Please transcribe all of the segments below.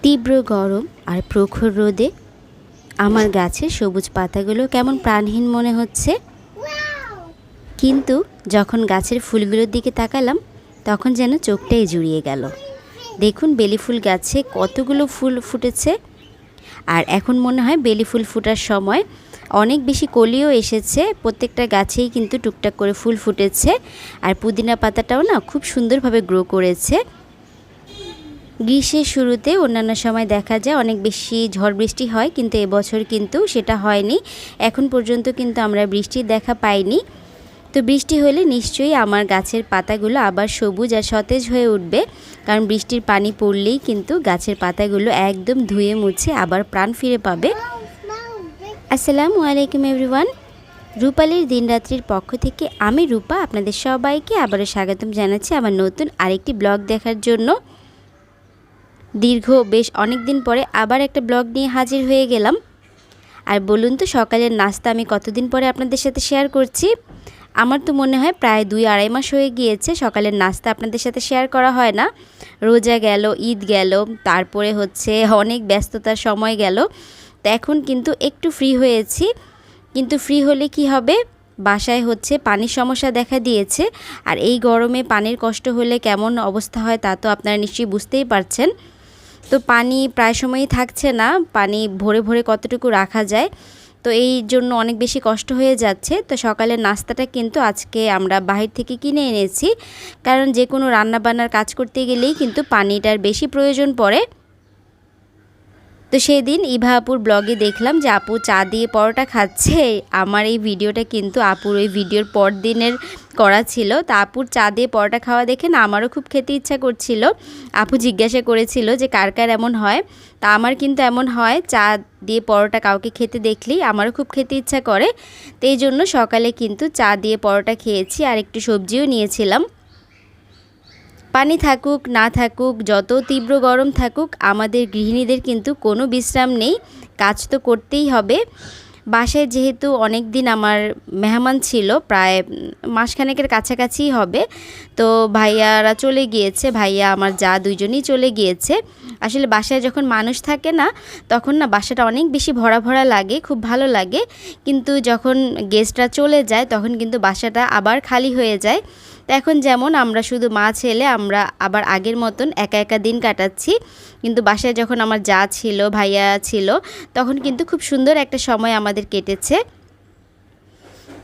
তীব্র গরম আর প্রখর রোদে আমার গাছের সবুজ পাতাগুলো কেমন প্রাণহীন মনে হচ্ছে। কিন্তু যখন গাছের ফুলগুলোর দিকে তাকালাম তখন যেন চোখটাই জুড়িয়ে গেল। দেখুন বেলি ফুল গাছে কতগুলো ফুল ফুটেছে। আর এখন মনে হয় বেলি ফুল ফোটার সময়। অনেক বেশি কলিও এসেছে, প্রত্যেকটা গাছেই কিন্তু টুকটাক করে ফুল ফুটেছে। আর পুদিনা পাতাটাও না খুব সুন্দরভাবে গ্রো করেছে। গ্রীষ্মের শুরুতে অন্যান্য সময় দেখা যায় অনেক বেশি ঝড় বৃষ্টি হয়, কিন্তু এবছর কিন্তু সেটা হয়নি। এখন পর্যন্ত কিন্তু আমরা বৃষ্টির দেখা পাইনি। তো বৃষ্টি হলে নিশ্চয়ই আমার গাছের পাতাগুলো আবার সবুজ আর সতেজ হয়ে উঠবে, কারণ বৃষ্টির পানি পড়লেই কিন্তু গাছের পাতাগুলো একদম ধুয়ে মুছে আবার প্রাণ ফিরে পাবে। আসসালামু আলাইকুম এভরিওয়ান। রূপালীর দিনরাত্রির পক্ষ থেকে আমি রূপা আপনাদের সবাইকে আবারও স্বাগতম জানাচ্ছি আমার নতুন আরেকটি ব্লগ দেখার জন্য। দীর্ঘ বেশ অনেক দিন পরে আবার একটা ব্লগ নিয়ে হাজির হয়ে গেলাম। আর বলুন তো, সকালের নাস্তা আমি কতদিন পরে আপনাদের সাথে শেয়ার করছি। আমার তো মনে হয় প্রায় 2-2.5 মাস হয়ে গিয়েছে সকালের নাস্তা আপনাদের সাথে শেয়ার করা হয় না। রোজা গেল, ঈদ গেল, তারপরে হচ্ছে অনেক ব্যস্ততার সময় গেল। তো এখন কিন্তু একটু ফ্রি হয়েছি। কিন্তু ফ্রি হলে কি হবে, বাসায় হচ্ছে পানির সমস্যা দেখা দিয়েছে। আর এই গরমে পানির কষ্ট হলে কেমন অবস্থা হয় তা তো আপনারা নিশ্চয়ই বুঝতেই পারছেন। তো পানি প্রায় সময়ই থাকছে না, পানি ভরে ভরে কতটুকু রাখা যায়। তো এই জন্য অনেক বেশি কষ্ট হয়ে যাচ্ছে। তো সকালের নাস্তাটা কিন্তু আজকে আমরা বাহির থেকে কিনে এনেছি, কারণ যে কোনো রান্নাবান্নার কাজ করতে গেলেই কিন্তু পানিটার বেশি প্রয়োজন পড়ে। তো সেদিন ইভা আপুর ব্লগে দেখলাম যে আপু চা দিয়ে পরোটা খাচ্ছে। আমার এই ভিডিওটা কিন্তু আপুর ওই ভিডিওর পর দিনের করা ছিল। তা আপুর চা দিয়ে পরোটা খাওয়া দেখে না আমারও খুব খেতে ইচ্ছা করছিল। আপু জিজ্ঞাসা করেছিল যে কার কার এমন হয়। তা আমার কিন্তু এমন হয়, চা দিয়ে পরোটা কাউকে খেতে দেখলেই আমারও খুব খেতে ইচ্ছা করে। তো এই জন্য সকালে কিন্তু চা দিয়ে পরোটা খেয়েছি, আর একটু সবজিও নিয়েছিলাম। পানি থাকুক না থাকুক, যত তীব্র গরম থাকুক, আমাদের গৃহিণীদের কিন্তু কোনো বিশ্রাম নেই, কাজ তো করতেই হবে। বাসায় যেহেতু অনেক দিন আমার মেহমান ছিল, প্রায় মাসখানেকের কাছাকাছিই হবে। তো ভাইয়ারা চলে গিয়েছে, ভাইয়া আমার যা দুইজনই চলে গিয়েছে। আসলে বাসায় যখন মানুষ থাকে না, তখন না বাসাটা অনেক বেশি ভরা ভরা লাগে, খুব ভালো লাগে। কিন্তু যখন গেস্টরা চলে যায় তখন কিন্তু বাসাটা আবার খালি হয়ে যায়। তো এখন যেমন আমরা শুধু মা ছেলে, আমরা আবার আগের মতন একা একা দিন কাটাচ্ছি। কিন্তু বাসায় যখন আমার যা ছিল, ভাইয়া ছিল, তখন কিন্তু খুব সুন্দর একটা সময় আমাদের কেটেছে।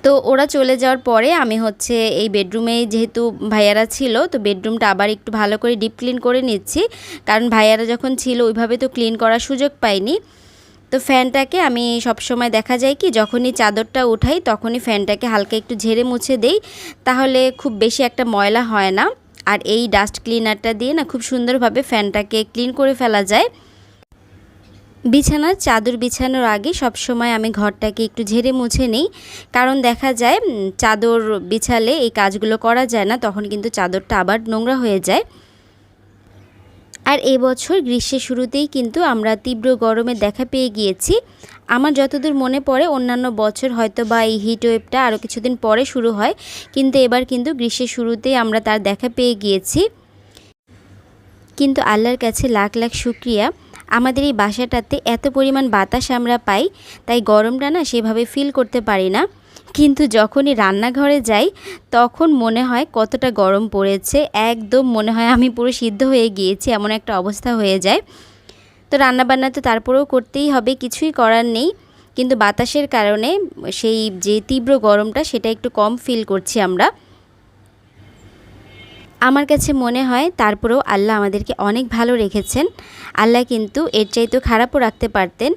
তো ওরা চলে যাওয়ার পরে আমি হচ্ছে এই বেডরুমে, যেহেতু ভাইয়ারা ছিল, তো বেডরুমটা আবার একটু ভালো করে ডিপ ক্লিন করে নিচ্ছি, কারণ ভাইয়ারা যখন ছিল ওইভাবে তো ক্লিন করার সুযোগ পাইনি। তো ফ্যানটাকে আমি সবসময় দেখা যায় কি, যখনই চাদরটা উঠাই তখনই ফ্যানটাকে হালকা একটু ঝেড়ে মুছে দেই, তাহলে খুব বেশি একটা ময়লা হয় না। আর এই ডাস্ট ক্লিনারটা দিয়ে না খুব সুন্দরভাবে ফ্যানটাকে ক্লিন করে ফেলা যায়। বিছানার চাদর বিছানোর আগে সবসময় আমি ঘরটাকে একটু ঝেড়ে মুছে নিই, কারণ দেখা যায় চাদর বিছালে এই কাজগুলো করা যায় না, তখন কিন্তু চাদরটা আবার নোংরা হয়ে যায়। আর এবছর গ্রীষ্মের শুরুতেই কিন্তু আমরা তীব্র গরমে দেখা পেয়ে গিয়েছি। আমার যতদূর মনে পড়ে অন্যান্য বছর হয়তো বা এই হিট ওয়েভটা আরও কিছুদিন পরে শুরু হয়, কিন্তু এবার কিন্তু গ্রীষ্মের শুরুতেই আমরা তার দেখা পেয়ে গিয়েছি। কিন্তু আল্লাহর কাছে লাখ লাখ শুকরিয়া, আমাদের এই বাসাটাতে এত পরিমাণ বাতাস আমরা পাই, তাই গরমটা না সেভাবে ফিল করতে পারি না। কিন্তু যখনই রান্নাঘরে যাই তখন মনে হয় কতটা গরম পড়েছে, একদম মনে হয় আমি পুরো সিদ্ধ হয়ে গিয়েছি, এমন একটা অবস্থা হয়ে যায়। তো রান্নাবান্না তো তারপরেও করতেই হবে, কিছুই করার নেই। কিন্তু বাতাসের কারণে সেই যে তীব্র গরমটা সেটা একটু কম ফিল করছি আমরা। আমার কাছে মনে হয় তারপরেও আল্লাহ আমাদেরকে অনেক ভালো রেখেছেন। আল্লাহ কিন্তু এর চাইতেও খারাপও রাখতে পারতেন।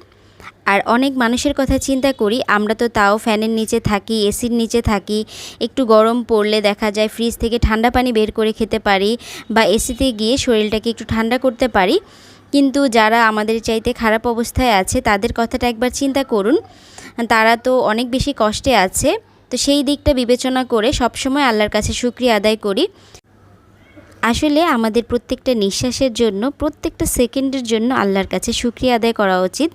আর অনেক মানুষের কথা চিন্তা করি, আমরা তো তাও ফ্যানের নিচে থাকি, এসির নিচে থাকি। একটু গরম পড়লে দেখা যায় ফ্রিজ থেকে ঠান্ডা পানি বের করে খেতে পারি, বা এসিতে গিয়ে শরীরটাকে একটু ঠান্ডা করতে পারি। কিন্তু যারা আমাদের চাইতে খারাপ অবস্থায় আছে তাদের কথাটা একবার চিন্তা করুন, তারা তো অনেক বেশি কষ্টে আছে। তো সেই দিকটা বিবেচনা করে সবসময় আল্লাহর কাছে শুকরিয়া আদায় করি। আসলে আমাদের প্রত্যেকটা নিঃশ্বাসের জন্য, প্রত্যেকটা সেকেন্ডের জন্য আল্লাহর কাছে শুকরিয়া আদায় করা উচিত,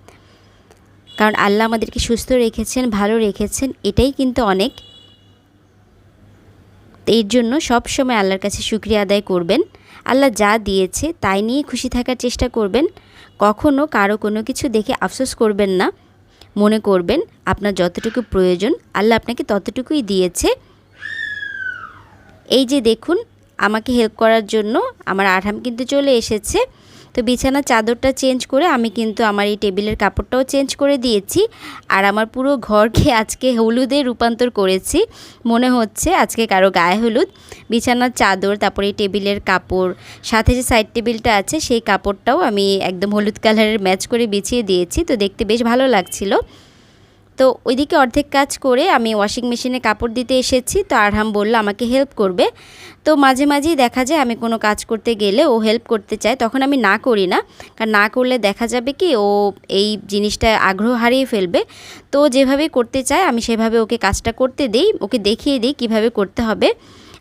কারণ আল্লাহ আমাদেরকে সুস্থ রেখেছেন, ভালো রেখেছেন, এটাই কিন্তু অনেক। এর জন্য সব সময় আল্লাহর কাছে শুকরিয়া আদায় করবেন। আল্লাহ যা দিয়েছে তাই নিয়ে খুশি থাকার চেষ্টা করবেন। কখনো কারো কোনো কিছু দেখে আফসোস করবেন না, মনে করবেন আপনার যতটুকু প্রয়োজন আল্লাহ আপনাকে ততটুকুই দিয়েছে। এই যে দেখুন, আমাকে হেল্প করার জন্য আমার আরহাম কিন্তু চলে এসেছে। তো বিছানার চাদরটা চেঞ্জ করে আমি কিন্তু আমার এই টেবিলের কাপড়টাও চেঞ্জ করে দিয়েছি। আর আমার পুরো ঘরকে আজকে হলুদে রূপান্তর করেছি, মনে হচ্ছে আজকে কারো গায়ে হলুদ। বিছানার চাদর, তারপরে এই টেবিলের কাপড়, সাথে যে সাইড টেবিলটা আছে সেই কাপড়টাও আমি একদম হলুদ কালারের ম্যাচ করে বিছিয়ে দিয়েছি। তো দেখতে বেশ ভালো লাগছিল। তো ওইদিকে অর্ধেক কাজ করে আমি ওয়াশিং মেশিনে কাপড় দিতে এসেছি। তো আরহাম বলল আমাকে হেল্প করবে। তো মাঝে মাঝেই দেখা যায় আমি কোনো কাজ করতে গেলে ও হেল্প করতে চায়, তখন আমি না করি না, কারণ না করলে দেখা যাবে কি ও এই জিনিসটা আগ্রহ হারিয়ে ফেলবে। তো যেভাবে করতে চায় আমি সেভাবে ওকে কাজটা করতে দিই, ওকে দেখিয়ে দিই কিভাবে করতে হবে।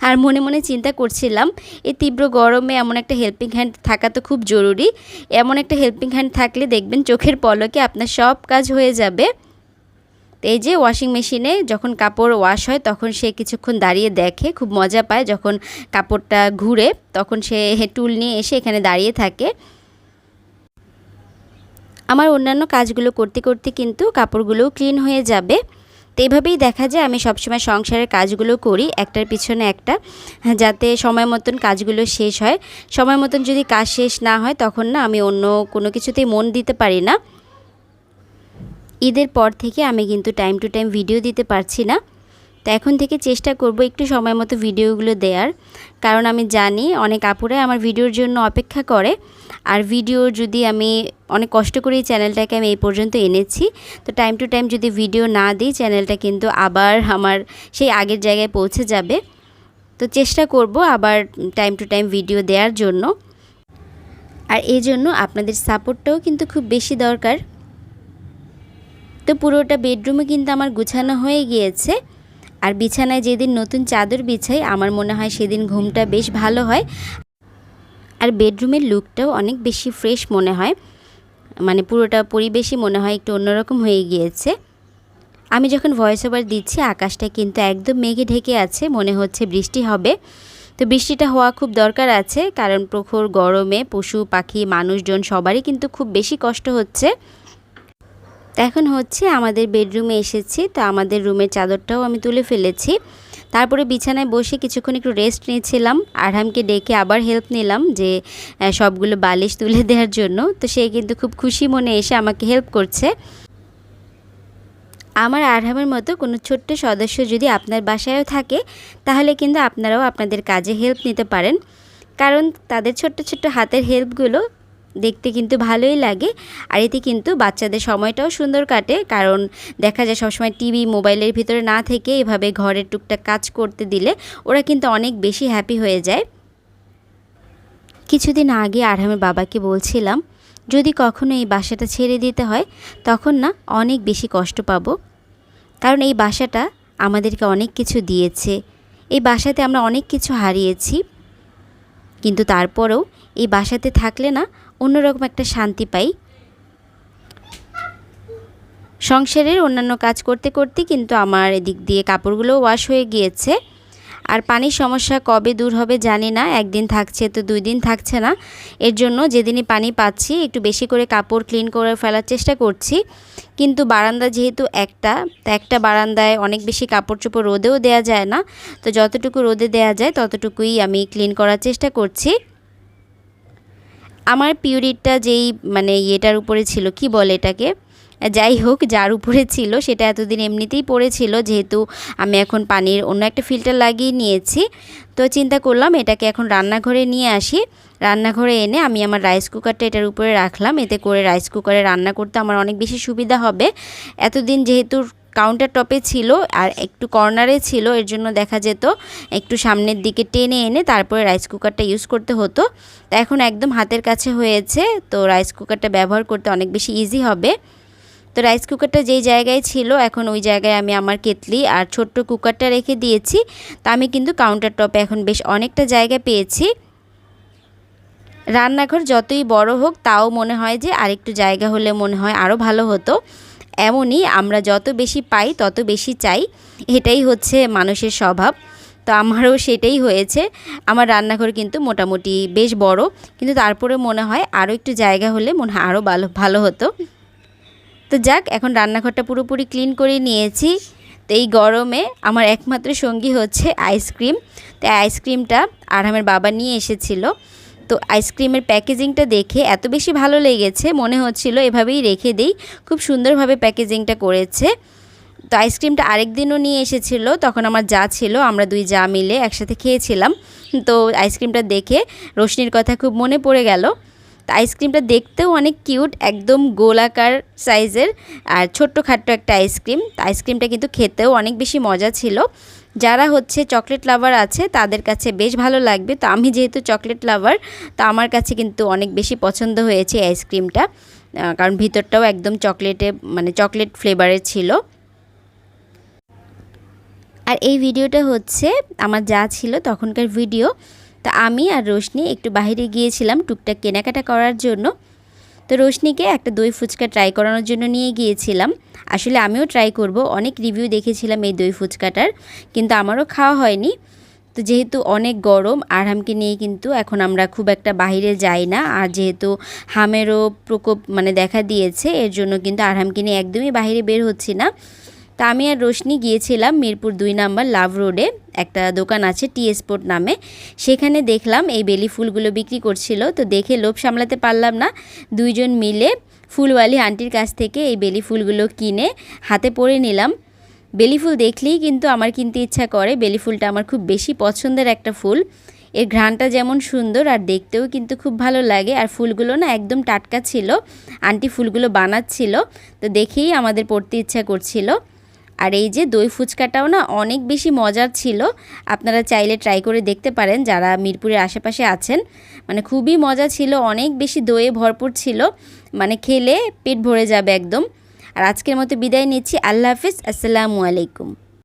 আর মনে মনে চিন্তা করছিলাম এই তীব্র গরমে এমন একটা হেল্পিং হ্যান্ড থাকা তো খুব জরুরি। এমন একটা হেল্পিং হ্যান্ড থাকলে দেখবেন চোখের পলকে আপনার সব কাজ হয়ে যাবে। এই যে ওয়াশিং মেশিনে যখন কাপড় ওয়াশ হয় তখন সে কিছুক্ষণ দাঁড়িয়ে দেখে, খুব মজা পায়। যখন কাপড়টা ঘুরে তখন সে টুল নিয়ে এসে এখানে দাঁড়িয়ে থাকে। আমার অন্যান্য কাজগুলো করতে করতে কিন্তু কাপড়গুলোও ক্লিন হয়ে যাবে। তো এইভাবেই দেখা যায় আমি সবসময় সংসারের কাজগুলো করি একটার পিছনে একটা, যাতে সময় মতন কাজগুলো শেষ হয়। সময় মতন যদি কাজ শেষ না হয় তখন না আমি অন্য কোনো কিছুতেই মন দিতে পারি না। ঈদের পর থেকে আমি কিন্তু টাইম টু টাইম ভিডিও দিতে পারছি না। তো এখন থেকে চেষ্টা করব একটু সময় মতো ভিডিওগুলো দেওয়ার, কারণ আমি জানি অনেক আপুরাই আমার ভিডিওর জন্য অপেক্ষা করে। আর ভিডিও যদি আমি অনেক কষ্ট করে এই চ্যানেলটাকে আমি এই পর্যন্ত এনেছি, তো টাইম টু টাইম যদি ভিডিও না দিই চ্যানেলটা কিন্তু আবার আমার সেই আগের জায়গায় পৌঁছে যাবে। তো চেষ্টা করব আবার টাইম টু টাইম ভিডিও দেওয়ার জন্য। আর এই জন্য আপনাদের সাপোর্টটাও কিন্তু খুব বেশি দরকার। তো পুরোটা বেডরুমে কিন্তু আমার গুছানো হয়ে গিয়েছে। আর বিছানায় যেদিন নতুন চাদর বিছাই আমার মনে হয় সেদিন ঘুমটা বেশ ভালো হয়। আর বেডরুমের লুকটাও অনেক বেশি ফ্রেশ মনে হয়, মানে পুরোটা পরিবেশই মনে হয় একটু অন্যরকম হয়ে গিয়েছে। আমি যখন ভয়েস ওভার দিচ্ছি আকাশটা কিন্তু একদম মেঘে ঢেকে আছে, মনে হচ্ছে বৃষ্টি হবে। তো বৃষ্টিটা হওয়া খুব দরকার আছে, কারণ প্রখর গরমে পশু পাখি মানুষজন সবারই কিন্তু খুব বেশি কষ্ট হচ্ছে। এখন হচ্ছে আমাদের বেডরুমে এসেছি। তো আমাদের রুমের চাদরটাও আমি তুলে ফেলেছি। তারপরে বিছানায় বসে কিছুক্ষণ একটু রেস্ট নিয়েছিলাম। আরহামকে ডেকে আবার হেল্প নিলাম যে সবগুলো বালিশ তুলে দেওয়ার জন্য। তো সে কিন্তু খুব খুশি মনে এসে আমাকে হেল্প করছে। আমার আরহামের মতো কোনো ছোট্ট সদস্য যদি আপনার বাসায়ও থাকে তাহলে কিন্তু আপনারাও আপনাদের কাজে হেল্প নিতে পারেন, কারণ তাদের ছোট্ট ছোট্ট হাতের হেল্পগুলো দেখতে কিন্তু ভালোই লাগে। আর এতে কিন্তু বাচ্চাদের সময়টাও সুন্দর কাটে, কারণ দেখা যায় সবসময় টিভি মোবাইলের ভিতরে না থেকে এভাবে ঘরের টুকটাক কাজ করতে দিলে ওরা কিন্তু অনেক বেশি হ্যাপি হয়ে যায়। কিছুদিন আগে আরহামের বাবাকে বলছিলাম যদি কখনো এই বাসাটা ছেড়ে দিতে হয় তখন না অনেক বেশি কষ্ট পাবো, কারণ এই বাসাটা আমাদেরকে অনেক কিছু দিয়েছে। এই বাসাতে আমরা অনেক কিছু হারিয়েছি, কিন্তু তারপরেও এই বাসাতে থাকলে না অন্যরকম একটা শান্তি পাই। সংসারের অন্যান্য কাজ করতে করতে কিন্তু আমার এদিক দিয়ে কাপড়গুলো ওয়াশ হয়ে গিয়েছে। আর পানির সমস্যা কবে দূর হবে জানি না, একদিন থাকছে তো 2 দিন থাকছে না। এর জন্য যেদিনই পানি পাচ্ছি একটু বেশি করে কাপড় ক্লিন করে ফেলার চেষ্টা করছি। কিন্তু বারান্দা যেহেতু একটা বারান্দায় অনেক বেশি কাপড় চোপড় রোদেও দেওয়া যায় না, তো যতটুকু রোদে দেওয়া যায় ততটুকুই আমি ক্লিন করার চেষ্টা করছি। আমার পিউরিটটা যেই মানে ইয়েটার উপরে ছিল, কি বলে এটাকে, যাই হোক যার উপরে ছিল সেটা এতদিন এমনিতেই পড়েছিল, যেহেতু আমি এখন পানির অন্য একটা ফিল্টার লাগিয়ে নিয়েছি। তো চিন্তা করলাম এটাকে এখন রান্নাঘরে নিয়ে আসি। রান্নাঘরে এনে আমি আমার রাইস কুকারটা এটার উপরে রাখলাম, এতে করে রাইস কুকারে রান্না করতে আমার অনেক বেশি সুবিধা হবে। এতদিন যেহেতু কাউন্টার টপে ছিল আর একটু কর্নারে ছিল, এর জন্য দেখা যেত একটু সামনের দিকে টেনে এনে তারপরে রাইস কুকারটা ইউজ করতে হতো। তো এখন একদম হাতের কাছে হয়েছে, তো রাইস কুকারটা ব্যবহার করতে অনেক বেশি ইজি হবে। তো রাইস কুকারটা যেই জায়গায় ছিল এখন ওই জায়গায় আমি আমার কেতলি আর ছোট্ট কুকারটা রেখে দিয়েছি। তো আমি কিন্তু কাউন্টার টপে এখন বেশ অনেকটা জায়গা পেয়েছি। রান্নাঘর যতই বড় হোক তাও মনে হয় যে আরেকটু জায়গা হলে মনে হয় আরও ভালো হতো। এমনই আমরা যত বেশি পাই তত বেশি চাই, এটাই হচ্ছে মানুষের স্বভাব। তো আমারও সেটাই হয়েছে। আমার রান্নাঘর কিন্তু মোটামুটি বেশ বড়, কিন্তু তারপরে মনে হয় আরও একটু জায়গা হলে মনে হয় আরও ভালো হতো। তো যাক, এখন রান্নাঘরটা পুরোপুরি ক্লিন করে নিয়েছি। তো এই গরমে আমার একমাত্র সঙ্গী হচ্ছে আইসক্রিম। তো আইসক্রিমটা আরহামের বাবা নিয়ে এসেছিল। তো আইসক্রিমের প্যাকেজিংটা দেখে এত বেশি ভালো লেগেছে, মনে হচ্ছিল এভাবেই রেখে দিই। খুব সুন্দরভাবে প্যাকেজিংটা করেছে। তো আইসক্রিমটা আরেক দিনও নিয়ে এসেছিল, তখন আমার যা ছিল, আমরা দুই যা মিলে একসাথে খেয়েছিলাম। তো আইসক্রিমটা দেখে রোশনির কথা খুব মনে পড়ে গেল। তো আইসক্রিমটা দেখতেও অনেক কিউট, একদম গোলাকার সাইজের আর ছোট্টখাট্ট একটা আইসক্রিম। তো আইসক্রিমটা কিন্তু খেতেও অনেক বেশি মজা ছিল। যারা হচ্ছে চকলেট লাভার আছে তাদের কাছে বেশ ভালো লাগবে। তো আমি যেহেতু চকলেট লাভার, তো আমার কাছে কিন্তু অনেক বেশি পছন্দ হয়েছে আইসক্রিমটা, কারণ ভিতরটাও একদম চকলেট ফ্লেভারের ছিল। আর এই ভিডিওটা হচ্ছে আমার যা ছিল তখনকার ভিডিও। তো আমি আর রোশনি একটু বাইরে গিয়েছিলাম টুকটাক কেনাকাটা করার জন্য। তো রোশনিকে একটা দই ফুচকা ট্রাই করানোর জন্য নিয়ে গিয়েছিলাম। আসলে আমিও ট্রাই করব, অনেক রিভিউ দেখেছিলাম এই দই ফুচকাটার, কিন্তু আমারও খাওয়া হয়নি। তো যেহেতু অনেক গরম, আরহামকে নিয়ে কিন্তু এখন আমরা খুব একটা বাইরে যাই না। আর যেহেতু হামেরও প্রকোপ দেখা দিয়েছে, এর জন্য কিন্তু আরহামকে নিয়ে একদমই বাইরে বের হচ্ছি না। তা আমি আর রোশনি গিয়েছিলাম মিরপুর 2 নম্বর লাভ রোডে একটা দোকান আছে টি স্পোর্ট নামে। সেখানে দেখলাম এই বেলি ফুলগুলো বিক্রি করছিল। তো দেখে লোভ সামলাতে পারলাম না, দুইজন মিলে ফুলওয়ালি আন্টির কাছ থেকে এই বেলি ফুলগুলো কিনে হাতে পরে নিলাম। বেলি ফুল দেখলেই কিন্তু আমার কিনতে ইচ্ছা করে। বেলি ফুলটা আমার খুব বেশি পছন্দের একটা ফুল। এর ঘ্রাণটা যেমন সুন্দর আর দেখতেও কিন্তু খুব ভালো লাগে। আর ফুলগুলো না একদম টাটকা ছিল, আন্টি ফুলগুলো বানাচ্ছিল, তো দেখেই আমাদের পড়তে ইচ্ছা করছিল। আর এই যে দই ফুচকাটাও না অনেক বেশি মজার ছিল। আপনারা চাইলে ট্রাই করে দেখতে পারেন যারা মিরপুরের আশেপাশে আছেন। খুবই মজা ছিল, অনেক বেশি দইয়ে ভরপুর ছিল, খেলে পেট ভরে যাবে একদম। আর আজকের মতো বিদায় নিচ্ছি। আল্লাহ হাফিজ, আসসালামু আলাইকুম।